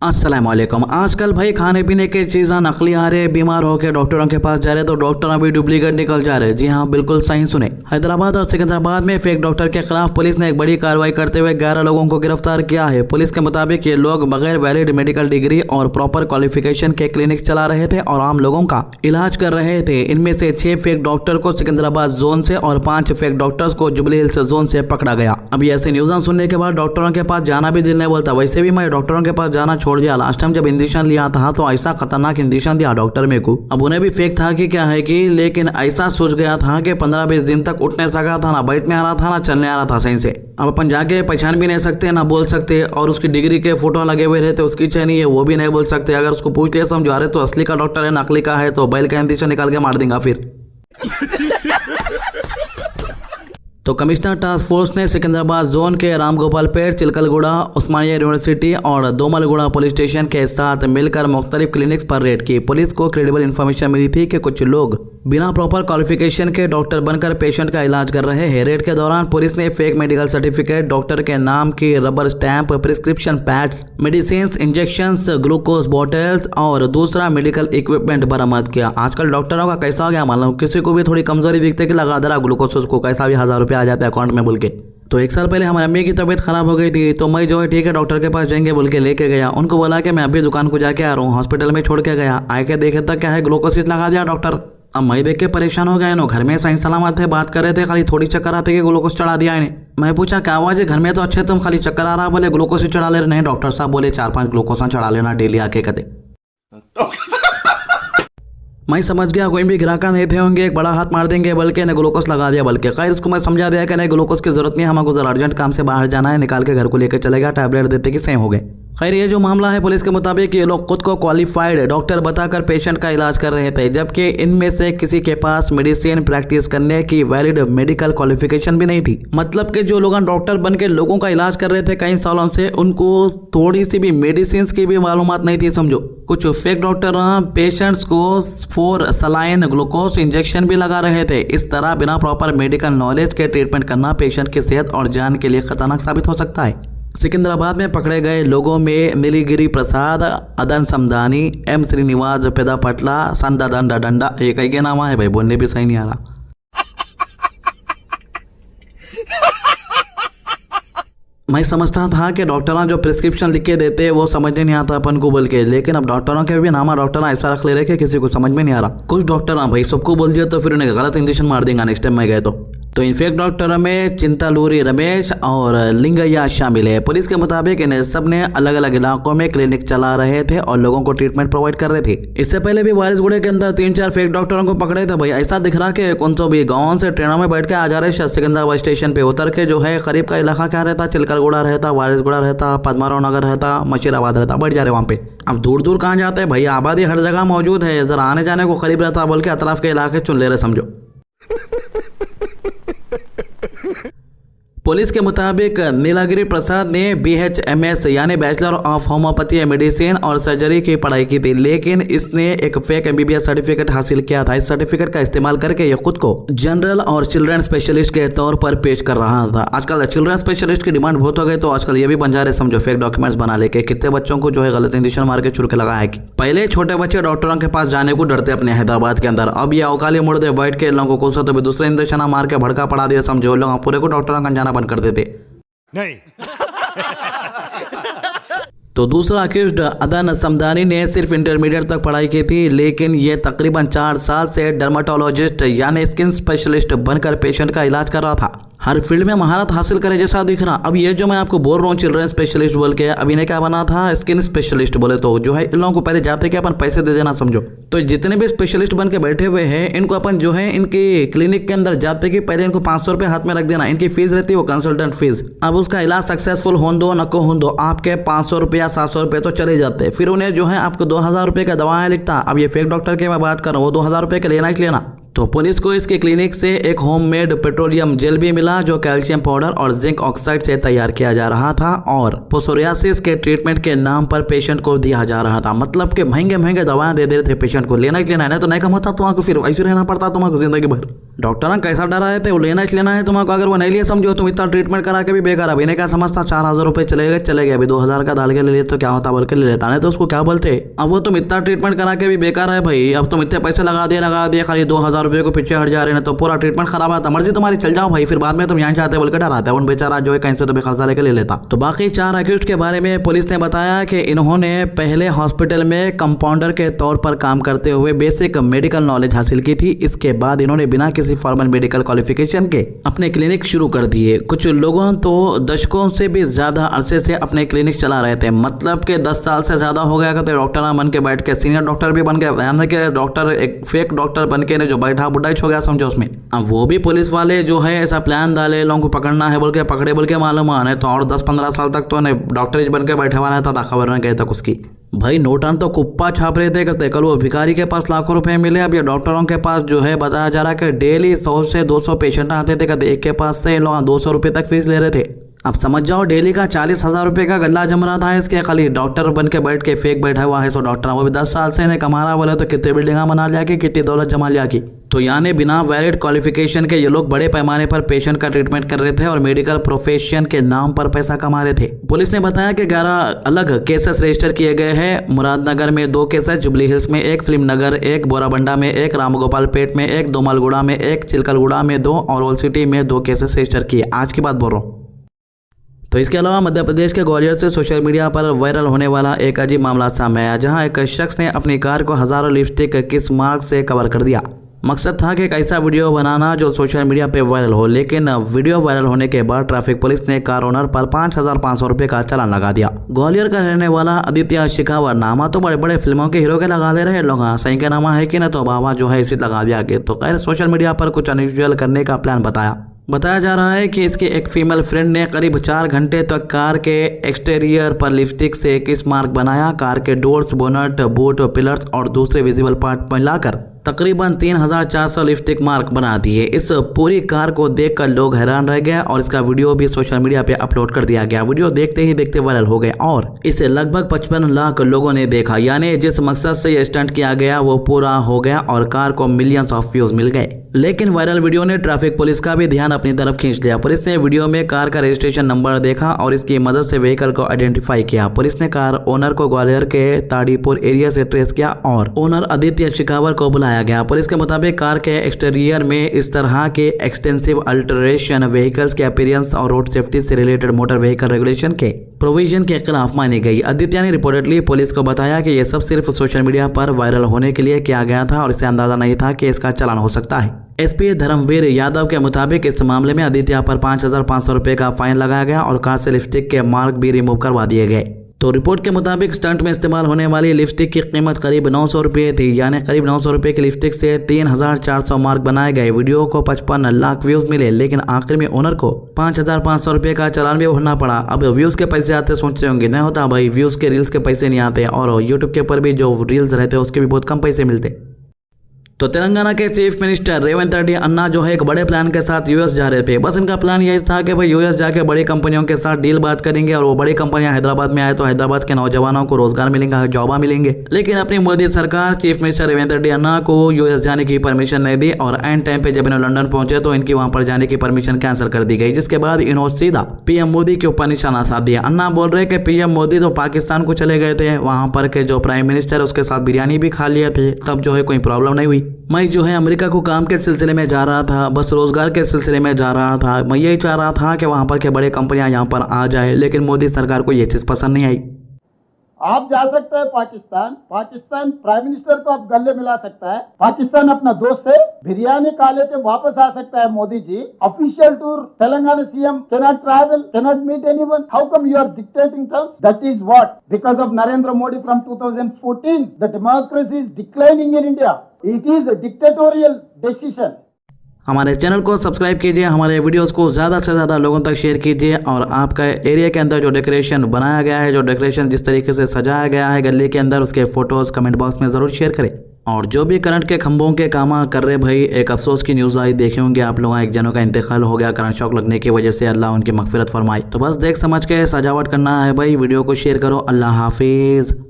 अस्सलाम वालेकुम। आजकल भाई खाने पीने की चीज़ें नकली आ रहे, बीमार होकर डॉक्टरों के पास जा रहे तो डॉक्टर अभी डुप्लीकेट निकल जा रहे। जी हाँ, बिल्कुल सही सुने। हैदराबाद और सिकंदराबाद में फेक डॉक्टर के खिलाफ पुलिस ने एक बड़ी कार्रवाई करते हुए 11 लोगों को गिरफ्तार किया है। पुलिस के मुताबिक ये लोग बगैर वैलिड मेडिकल डिग्री और प्रॉपर क्वालिफिकेशन के क्लिनिक चला रहे थे और आम लोगों का इलाज कर रहे थे। इनमें से 6 फेक डॉक्टर को सिकंदराबाद जोन से और 5 फेक डॉक्टर्स को जुबली हिल्स जोन से पकड़ा गया। अभी ऐसी न्यूज़ सुनने के बाद डॉक्टरों के पास जाना भी दिल नहीं बोलता। वैसे भी मैं डॉक्टरों के पास जाना छोड़ दिया। लास्ट टाइम जब इंजेक्शन लिया था तो ऐसा खतरनाक इंजेक्शन दिया डॉक्टर मेरे को। अब उन्हें भी फेक था कि क्या है कि, लेकिन ऐसा सोच गया था कि 15-20 दिन तक उठ नहीं सका था, ना बैठने आ रहा था, ना चलने आ रहा था सही से। अब अपन जाके पहचान भी नहीं सकते, ना बोल सकते, और उसकी डिग्री के फोटो लगे हुए रहते, उसकी चैनी है वो भी नहीं बोल सकते। अगर उसको पूछ लिया समझा रहे तो असली का डॉक्टर है, नकली का है तो बैल का इंजेक्शन निकाल के मार देगा फिर। तो कमिश्नर टास्क फोर्स ने सिकंदराबाद जोन के रामगोपालपेट, चिलकलगुड़ा, उस्मानिया यूनिवर्सिटी और दोमलगुड़ा पुलिस स्टेशन के साथ मिलकर मुख्तलिफ क्लिनिक्स पर रेड की। पुलिस को क्रेडिबल इन्फॉर्मेशन मिली थी कि कुछ लोग बिना प्रॉपर क्वालिफिकेशन के डॉक्टर बनकर पेशेंट का इलाज कर रहे हैं। रेड के दौरान पुलिस ने फेक मेडिकल सर्टिफिकेट, डॉक्टर के नाम की rubber stamp, prescription pads, medicine, injections, glucose bottles और दूसरा मेडिकल इक्विपमेंट बरामद किया। आजकल डॉक्टरों का कैसा हो गया मालूम, किसी को भी थोड़ी कमजोरी दिखते कि लगा दे रहा ग्लूकोज, उसको कैसा भी 1000 रुपये आ जाता है अकाउंट में बोल के। तो 1 साल पहले हमारी अम्मी की तबीयत खराब हो गई थी तो मैं जो है ठीक है डॉक्टर के पास जाएंगे बोल के लेके गया। उनको बोला कि मैं अभी दुकान को जाके आ रहा हूँ, हॉस्पिटल में छोड़ के गया। आए के देखे तक क्या है ग्लूकोसिस लगा दिया डॉक्टर। अब मैं देख के परेशान हो गया। घर में सही सलामत है, बात कर रहे थे, खाली थोड़ी चक्कर आते कि ग्लूकोज चढ़ा दिया इन्हें। मैं पूछा क्या आवाज है, घर में तो अच्छे तुम खाली चक्कर आ रहा, बोले ग्लूकोसिस चढ़ा ले रहे। नहीं डॉक्टर साहब बोले 4-5 ग्लूकोसा चढ़ा लेना डेली आके कदे। मैं समझ गया कोई भी ग्राहक नहीं थे होंगे, एक बड़ा हाथ मार देंगे बल्कि ने ग्लूकोज लगा दिया। बल्कि खैर उसको मैं समझा दिया कि नहीं ग्लूकोज की जरूरत नहीं, हमको जरा अर्जेंट काम से बाहर जाना है, निकाल के घर को लेकर चले गया, टैबलेट देते कि सही हो गए। खैर ये जो मामला है पुलिस के मुताबिक ये लोग खुद को क्वालिफाइड डॉक्टर बताकर पेशेंट का इलाज कर रहे थे, जबकि इनमें से किसी के पास मेडिसिन प्रैक्टिस करने की वैलिड मेडिकल क्वालिफिकेशन भी नहीं थी। मतलब कि जो लोग डॉक्टर बन के लोगों का इलाज कर रहे थे कई सालों से, उनको थोड़ी सी भी मेडिसिन की भी मालूमात नहीं थी समझो। कुछ फेक डॉक्टर पेशेंट्स को 4 सलाइन ग्लूकोज इंजेक्शन भी लगा रहे थे। इस तरह बिना प्रॉपर मेडिकल नॉलेज के ट्रीटमेंट करना पेशेंट की सेहत और जान के लिए खतरनाक साबित हो सकता है। सिकंदराबाद में पकड़े गए लोगों में नीलगिरी प्रसाद, अदन समदानी, एम श्रीनिवास, पेदा पटला, संदा दंडा डंडा, एक ही के नाम है भाई, बोलने भी सही नहीं आ रहा। मैं समझता था कि डॉक्टरों जो प्रिस्क्रिप्शन लिख के देते वो समझने नहीं आता अपन को बोल के, लेकिन अब डॉक्टरों के भी नाम डॉक्टर ऐसा रख ले रहे कि किसी को समझ में नहीं आ रहा। कुछ डॉक्टर भाई सबको बोल दिया तो फिर उन्हें गलत इंजेक्शन मार देंगे नेक्स्ट टाइम मैं गए तो इन फेक डॉक्टरों में चिंतालूरी रमेश और लिंगैया शामिल है। पुलिस के मुताबिक इन्हें सब ने अलग अलग इलाकों में क्लिनिक चला रहे थे और लोगों को ट्रीटमेंट प्रोवाइड कर रहे थे। इससे पहले भी वारिसगुड़े के अंदर 3-4 फेक डॉक्टरों को पकड़े थे भाई। ऐसा दिख रहा कि कौन तो भी गाँव से ट्रेनों में बैठ के आ जा रहे, सिकंदराबाद स्टेशन पे उतर के जो है करीब का इलाका क्या रहता, चिलकलगुड़ा रहता, वारिसगुड़ा रहता, पद्माराव नगर रहता, मशीराबाद रहता, बैठ जा रहे वहाँ पे। अब दूर दूर कहाँ जाते हैं भाई, आबादी हर जगह मौजूद है, जरा आने जाने को करीब रहता बोल के अतराफ के इलाके चुन ले रहे समझो। पुलिस के मुताबिक नीलगिरी प्रसाद ने BHMS यानी बैचलर ऑफ होम्योपैथी मेडिसिन और सर्जरी की पढ़ाई की थी, लेकिन इसने एक फेक MBBS सर्टिफिकेट हासिल किया था। इस सर्टिफिकेट का इस्तेमाल करके ये खुद को जनरल और चिल्ड्रन स्पेशलिस्ट के तौर पर पेश कर रहा था। आजकल चिल्ड्रन स्पेशलिस्ट की डिमांड बहुत हो गई तो आजकल ये भी बन जा रहे समझो फेक डॉक्यूमेंट्स बना लेके। कितने बच्चों को जो है गलत इंजेक्शन मार के छुड़ के लगाया कि पहले छोटे बच्चे डॉक्टरों के पास जाने को डरते अपने हैदराबाद के अंदर, अब ये अवकाली मुड़ दे बैठ के लोगों को तो भी दूसरे इंजेक्शन मार के भड़का पड़ा दिया समझो, लोग पूरे को डॉक्टरों का जाना बंद कर देते नहीं। तो दूसरा अक्यूज्ड अदन समदानी ने सिर्फ इंटरमीडिएट तक पढ़ाई की थी, लेकिन ये तकरीबन 4 साल से डर्माटोलॉजिस्ट यानी स्किन स्पेशलिस्ट बनकर पेशेंट का इलाज कर रहा था। हर फील्ड में महारत हासिल करे जैसा दिख रहा। अब ये जो मैं आपको बोल रहा हूँ चिल्ड्रन स्पेशलिस्ट बोल के, अब इन्हें क्या बना था स्किन स्पेशलिस्ट बोले तो जो है इन लोगों को पहले जाते कि अपन पैसे दे देना समझो। तो जितने भी स्पेशलिस्ट बन के बैठे हुए हैं इनको अपन जो है इनकी क्लिनिक के अंदर जाते कि पहले इनको 500 रुपये हाथ में रख देना, इनकी फीस रहती है वो कंसल्टेंट फीस। अब उसका इलाज सक्सेसफुल हो दो नको हो दो, आपके 500 रुपया 700 रुपये तो चले जाते। फिर उन्हें जो है आपको 2000 रुपये का दवाएं लिखता। अब ये फेक डॉक्टर की मैं बात कर रहा हूँ, वो 2000 रुपये के लेना ही लेना, तो पुलिस को इसके क्लिनिक से एक होममेड पेट्रोलियम जेल भी मिला जो कैल्शियम पाउडर और जिंक ऑक्साइड से तैयार किया जा रहा था और सोरियासिस के ट्रीटमेंट के नाम पर पेशेंट को दिया जा रहा था। मतलब कि महंगे महंगे दवाएं दे रहे थे पेशेंट को। लेना है तो नहीं कम होता तुम्हारा, फिर वैसे रहना पड़ता तुम्हारा जिंदगी भर। डॉक्टर कैसा डरा है तो लेना है तुम्हारा, अगर वो नहीं लिया समझो तुम इतना ट्रीटमेंट करा के भी बेकार। अभी ने क्या समझता 4000 रुपए चले गए अभी 2000 का डाल के ले तो क्या होता बोल के ले लेता, नहीं तो उसको क्या बोलते। अब वो तुम इतना ट्रीटमेंट करा के भी बेकार है भाई। अब तुम इतने पैसे लगा दिए खाली 2000 रुपये को पीछे हट जा रहे हैं तो पूरा ट्रीटमेंट खराब आता। मर्जी तुम्हारी, चल जाओ भाई। फिर बाद में तुम यहाँ चाहते बोल के डराते उन बेचारा जो है कहीं से तो बेखर्चा लेके ले लेता। तो बाकी 4 अक्यूज्ड के बारे में पुलिस ने बताया कि इन्होंने पहले हॉस्पिटल में कंपाउंडर के तौर पर काम करते हुए बेसिक मेडिकल नॉलेज हासिल की थी। इसके बाद इन्होंने बिना किसी फॉर्मल मेडिकल क्वालिफिकेशन के अपने क्लिनिक शुरू कर दिए। कुछ लोगों तो दशकों से भी ज्यादा अरसे से अपने क्लिनिक चला रहे थे, मतलब कि 10 साल से ज्यादा हो गया करते डॉक्टर बन के बैठ के, सीनियर डॉक्टर भी बन गए, यानी कि डॉक्टर एक फेक डॉक्टर बन के जो बैठा बुढ़ाई हो गया समझो उसमें। अब वो भी पुलिस वाले जो है ऐसा प्लान डाले लोगों को पकड़ना है बोल के पकड़े बोल के मालूम आने तो और 10-15 साल तक तो डॉक्टर बन के बैठे हुआ रहता था, खबर नहीं गए तक उसकी। भाई नोटान तो कुप्पा छाप रहे थे करते, कल वो भिखारी के पास लाखों रुपए मिले। अब ये डॉक्टरों के पास जो है बताया जा रहा है कि डेली 100 से 200 पेशेंट आते थे कहते, एक के पास से लोग 200 रुपए तक फीस ले रहे थे। अब समझ जाओ डेली का 40,000 रुपए का गल्ला जम रहा था इसके, खाली डॉक्टर बन के बैठ के फेक बैठा हुआ है। सो डॉक्टर वो भी 10 साल से इन्हें कमा रहा, बोले तो कितने बिल्डिंगा बना लिया कि कितनी दौलत जमा लिया की। तो यानी बिना वैलिड क्वालिफिकेशन के ये लोग बड़े पैमाने पर पेशेंट का ट्रीटमेंट कर रहे थे और मेडिकल प्रोफेशन के नाम पर पैसा कमा रहे थे। पुलिस ने बताया कि 11 अलग केसेस रजिस्टर किए गए हैं। मुरादनगर में 2 केसेस, जुबली हिल्स में 1, फिल्म नगर 1, बोराबंडा में 1, रामगोपाल पेट में 1, दोमलगुड़ा में 1, चिलकलगुड़ा में 2 और ओल्ड सिटी में 2 केसेस रजिस्टर किए। आज की बात बोल रहा हूँ। तो इसके अलावा मध्य प्रदेश के ग्वालियर से सोशल मीडिया पर वायरल होने वाला एक अजीब मामला सामने आया, जहां एक शख्स ने अपनी कार को हजारों लिपस्टिक किस मार्क से कवर कर दिया। मकसद था कि एक ऐसा वीडियो बनाना जो सोशल मीडिया पे वायरल हो, लेकिन वीडियो वायरल होने के बाद ट्रैफिक पुलिस ने कार ओनर पर 5500 रुपये का चालान लगा दिया। ग्वालियर का रहने वाला आदित्य शिखावत, नामा तो बड़े बड़े फिल्मों के हीरो के लगा दे रहे लोग, सही के नामा है कि ना, तो बाबा जो है इसी लगा दिया के। तो खैर सोशल मीडिया पर कुछ अनयूजुअल करने का प्लान बताया जा रहा है कि इसकी एक फीमेल फ्रेंड ने करीब 4 घंटे तक कार के एक्सटीरियर पर लिपस्टिक से किस मार्क बनाया। कार के डोर्स, बोनट, बूट, पिलर्स और दूसरे विजिबल पार्ट मिलाकर तकरीबन 3400 लिपस्टिक मार्क बना दिए। इस पूरी कार को देखकर लोग हैरान रह गए और इसका वीडियो भी सोशल मीडिया पे अपलोड कर दिया गया। वीडियो देखते ही देखते वायरल हो गए और इसे लगभग 55 लाख लोगों ने देखा। यानी जिस मकसद से ये स्टंट किया गया वो पूरा हो गया और कार को मिलियंस ऑफ व्यूज मिल गए। लेकिन वायरल वीडियो ने ट्रैफिक पुलिस का भी ध्यान अपनी तरफ खींच लिया। पुलिस ने वीडियो में कार का रजिस्ट्रेशन नंबर देखा और इसकी मदद से व्हीकल को आइडेंटिफाई किया। पुलिस ने कार ओनर को ग्वालियर के ताड़ीपुर एरिया से ट्रेस किया और ओनर आदित्य शिखावत को बुलाया गया। पुलिस के मुताबिक कार के एक्सटीरियर में इस तरह के एक्सटेंसिव अल्टरेशन व्हीकल्स के अपीयरेंस और रोड सेफ्टी से रिलेटेड मोटर व्हीकल रेगुलेशन के प्रोविजन के खिलाफ मानी गई। आदित्य ने रिपोर्टेडली पुलिस को बताया कि यह सब सिर्फ सोशल मीडिया पर वायरल होने के लिए किया गया था और इसे अंदाजा नहीं था कि इसका चालान हो सकता है। एसपी धर्मवीर यादव के मुताबिक इस मामले में आदित्य पर 5500 रुपए का फाइन लगाया गया और कार से लिपस्टिक के मार्क भी रिमूव करवा दिए गए। तो रिपोर्ट के मुताबिक स्टंट में इस्तेमाल होने वाली लिपस्टिक की कीमत करीब 900 रुपये थी। यानी करीब 900 रुपये की लिपस्टिक से 3400 मार्क बनाए गए। वीडियो को 55 लाख व्यूज मिले, लेकिन आखिर में ओनर को 5500 रुपये का चालान भी भरना पड़ा। अब व्यूज के पैसे आते सोच रहे होंगे, नहीं होता भाई, व्यूज के रील्स के पैसे नहीं आते और यूट्यूब के ऊपर भी जो रील्स रहते हैं उसके भी बहुत कम पैसे मिलते। तो तेलंगाना के चीफ मिनिस्टर रेवंत रेड्डी अन्ना जो है एक बड़े प्लान के साथ यूएस जा रहे थे। बस इनका प्लान यही था कि भाई यूएस जाके बड़ी कंपनियों के साथ डील बात करेंगे और वो बड़ी कंपनियां हैदराबाद में आए तो हैदराबाद के नौजवानों को रोजगार मिलेंगे, जॉबा मिलेंगे। लेकिन अपनी मोदी सरकार चीफ मिनिस्टर रेवंत रेड्डी अन्ना को यूएस जाने की परमिशन नहीं दी और एंड टाइम पे जब इन्हें लंदन पहुंचे तो इनकी वहां पर जाने की परमिशन कैंसिल कर दी गई, जिसके बाद इन्होंने सीधा पीएम मोदी के ऊपर निशाना साध दिया। अन्ना बोल रहे कि पीएम मोदी तो पाकिस्तान को चले गए थे, वहां पर के जो प्राइम मिनिस्टर उसके साथ बिरयानी भी खा लिए थे, तब जो है कोई प्रॉब्लम नहीं हुई। मैं जो है अमेरिका को काम के सिलसिले में जा रहा था, बस रोजगार के सिलसिले में जा रहा था। मैं यही चाह रहा था कि वहां पर के बड़े कंपनियां यहां पर आ जाए, लेकिन मोदी सरकार को यह चीज पसंद नहीं आई। आप जा सकते हैं पाकिस्तान प्राइम मिनिस्टर को आप गले मिला सकता है, पाकिस्तान अपना दोस्त है, बिरयानी खा लेते वापस आ सकता है Modi ji. Official tour Telangana CM cannot travel, cannot meet anyone, how come you are dictating terms? That is what, because of Narendra Modi from 2014 the democracy is declining in India. It is a dictatorial decision. हमारे channel को subscribe कीजिए, हमारे videos को ज़्यादा से ज़्यादा लोगों तक शेयर कीजिए और आपका एरिया के अंदर जो डेकोरेशन बनाया गया है, जो डेकोरेशन जिस तरीके से सजाया गया है गली के अंदर, उसके फोटोज़ कमेंट बॉक्स में ज़रूर शेयर करें। और जो भी करंट के खंभों के काम कर रहे भाई, एक अफसोस की न्यूज़ आई, देखे होंगे आप लोग, एक जनों का इंतकाल हो गया करंट शॉक लगने की वजह से। अल्लाह उनकी मगफिरत फरमाए। तो बस देख समझ के सजावट करना है भाई, वीडियो को शेयर करो। अल्लाह हाफिज़।